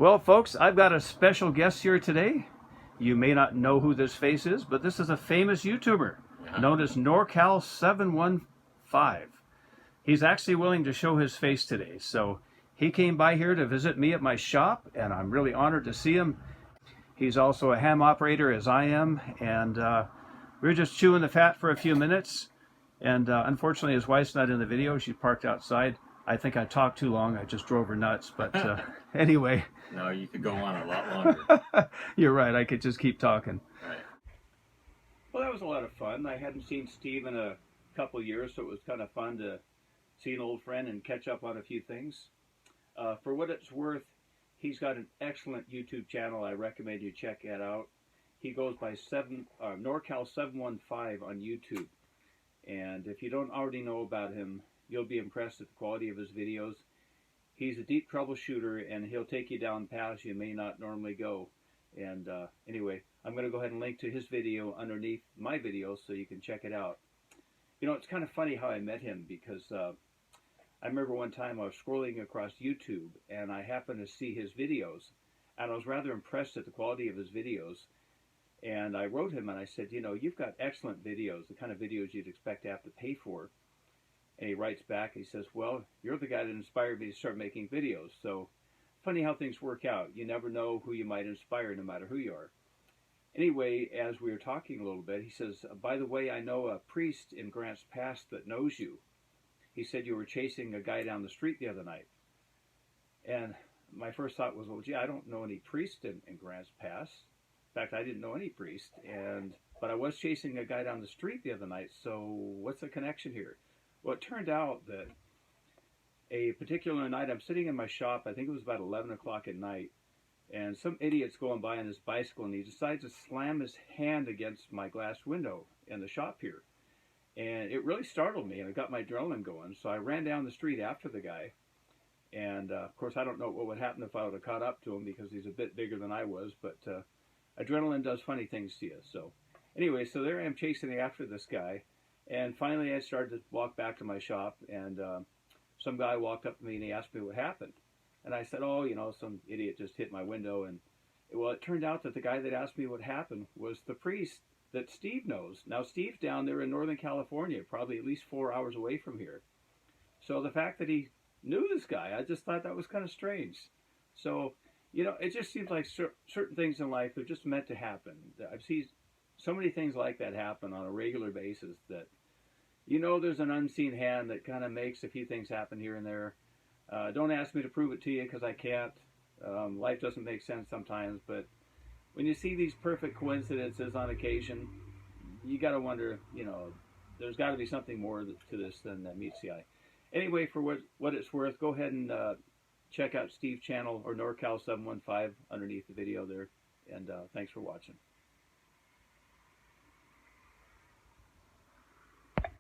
Well, folks, I've got a special guest here today. You may not know who this face is, but this is a famous YouTuber known as Norcal715. He's actually willing to show his face today. So he came by here to visit me at my shop, and I'm really honored to see him. He's also a ham operator, as I am, and we were just chewing the fat for a few minutes. And unfortunately, his wife's not in the video. She's parked outside. I think I talked too long. I just drove her nuts. But anyway. No, you could go on a lot longer. You're right. I could just keep talking. Right. Well, that was a lot of fun. I hadn't seen Steve in a couple of years, so it was kind of fun to see an old friend and catch up on a few things. For what it's worth, he's got an excellent YouTube channel. I recommend you check it out. He goes by Norcal715 on YouTube. And if you don't already know about him, you'll be impressed at the quality of his videos. He's a deep troubleshooter, and he'll take you down paths you may not normally go. And anyway, I'm going to go ahead and link to his video underneath my video so you can check it out. You know, it's kind of funny how I met him, because I remember one time I was scrolling across YouTube, and I happened to see his videos, and I was rather impressed at the quality of his videos. And I wrote him and I said, you know, you've got excellent videos, the kind of videos you'd expect to have to pay for. And he writes back, he says, well, you're the guy that inspired me to start making videos. So funny how things work out. You never know who you might inspire, no matter who you are. Anyway, as we were talking a little bit, he says, by the way, I know a priest in Grants Pass that knows you. He said you were chasing a guy down the street the other night. And my first thought was, well, gee, I don't know any priest in Grants Pass. In fact, I didn't know any priest, but I was chasing a guy down the street the other night, so what's the connection here? Well, it turned out that a particular night, I'm sitting in my shop, I think it was about 11 o'clock at night, and some idiot's going by on his bicycle, and he decides to slam his hand against my glass window in the shop here. And it really startled me, and it got my adrenaline going, so I ran down the street after the guy. And, of course, I don't know what would happen if I would have caught up to him, because he's a bit bigger than I was, but adrenaline does funny things to you. So anyway, so there I am chasing after this guy, and finally I started to walk back to my shop, and some guy walked up to me and he asked me what happened. And I said, oh, you know, some idiot just hit my window. And well, it turned out that the guy that asked me what happened was the priest that Steve knows. Now, Steve's down there in Northern California, probably at least 4 hours away from here. So the fact that he knew this guy, I just thought that was kind of strange. So, you know, it just seems like certain things in life are just meant to happen. I've seen so many things like that happen on a regular basis that, you know, there's an unseen hand that kind of makes a few things happen here and there. Don't ask me to prove it to you, because I can't. Life doesn't make sense sometimes, but when you see these perfect coincidences on occasion, you got to wonder, you know, there's got to be something more to this than meets the eye. Anyway, for what it's worth, go ahead and check out Steve's channel, or Norcal715, underneath the video there. And thanks for watching.